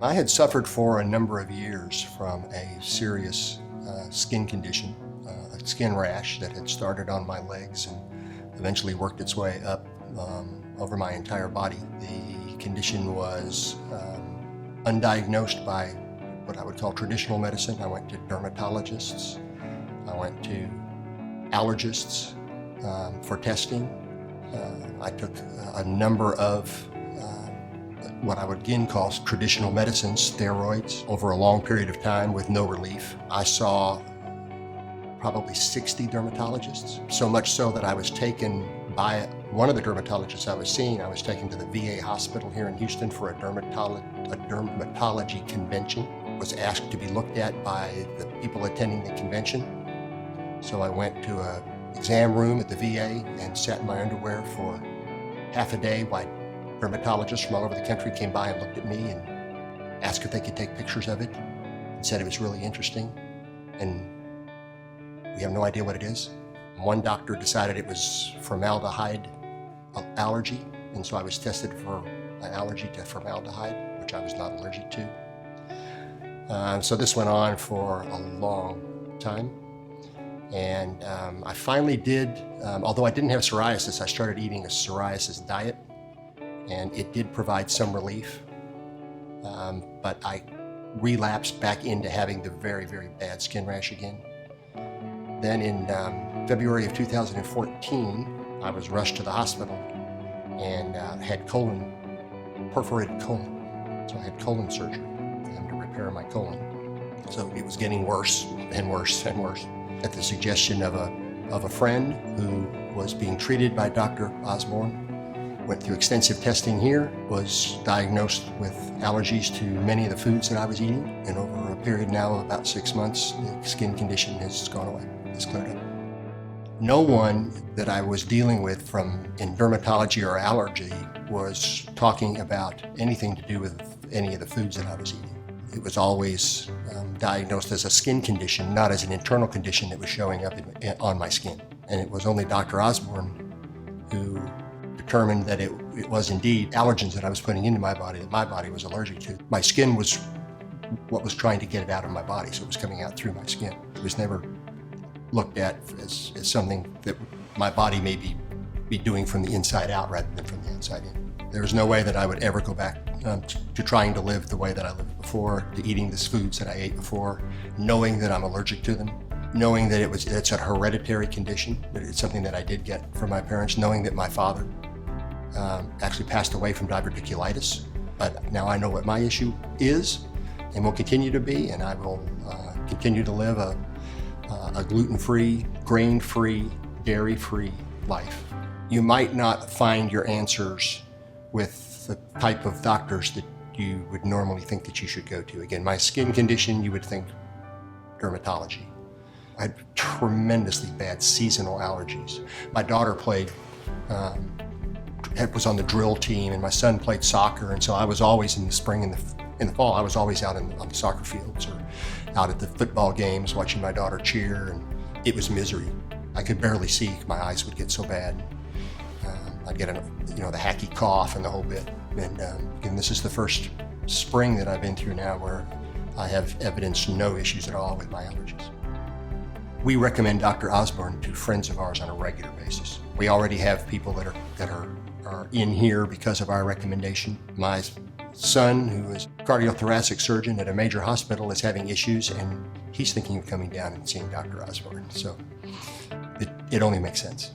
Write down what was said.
I had suffered for a number of years from a serious skin condition, a skin rash that had started on my legs and eventually worked its way up over my entire body. The condition was undiagnosed by what I would call traditional medicine. I went to dermatologists, I went to allergists for testing. I took a number of what I would again call traditional medicines, steroids, over a long period of time with no relief. I saw probably 60 dermatologists, so much so that I was taken by one of the dermatologists I was seeing. I was taken to the VA hospital here in Houston for a dermatology convention. I was asked to be looked at by the people attending the convention. So I went to an exam room at the VA and sat in my underwear for half a day while dermatologists from all over the country came by and looked at me and asked if they could take pictures of it and said it was really interesting. And we have no idea what it is. One doctor decided it was formaldehyde allergy, and so I was tested for an allergy to formaldehyde, which I was not allergic to. So this went on for a long time. And I finally did, although I didn't have psoriasis, I started eating a psoriasis diet, and it did provide some relief. But I relapsed back into having the very, very bad skin rash again. Then in February of 2014, I was rushed to the hospital and had perforated colon. So I had colon surgery for them to repair my colon. So it was getting worse and worse and worse. At the suggestion of a friend who was being treated by Dr. Osborne, went through extensive testing here, was diagnosed with allergies to many of the foods that I was eating, and over a period now of about 6 months, the skin condition has gone away, it's cleared up. No one that I was dealing with in dermatology or allergy was talking about anything to do with any of the foods that I was eating. It was always diagnosed as a skin condition, not as an internal condition that was showing up on my skin. And it was only Dr. Osborne who determined that it was indeed allergens that I was putting into my body that my body was allergic to. My skin was what was trying to get it out of my body, so it was coming out through my skin. It was never looked at as something that my body may be doing from the inside out rather than from the inside in. There was no way that I would ever go back to trying to live the way that I lived before, to eating the foods that I ate before, knowing that I'm allergic to them, knowing that it's a hereditary condition, that it's something that I did get from my parents, knowing that my father actually passed away from diverticulitis. But now I know what my issue is and will continue to be, and I will continue to live a gluten-free, grain-free, dairy-free life. You might not find your answers with the type of doctors that you would normally think that you should go to. Again, my skin condition, you would think dermatology. I had tremendously bad seasonal allergies. My daughter was on the drill team, and my son played soccer, and so I was always in the spring and in the fall, I was always out on the soccer fields or out at the football games watching my daughter cheer, and it was misery. I could barely see, my eyes would get so bad. I'd get the hacky cough and the whole bit. And this is the first spring that I've been through now where I have evidenced no issues at all with my allergies. We recommend Dr. Osborne to friends of ours on a regular basis. We already have people that are in here because of our recommendation. My son, who is a cardiothoracic surgeon at a major hospital, is having issues, and he's thinking of coming down and seeing Dr. Osborne. So it only makes sense.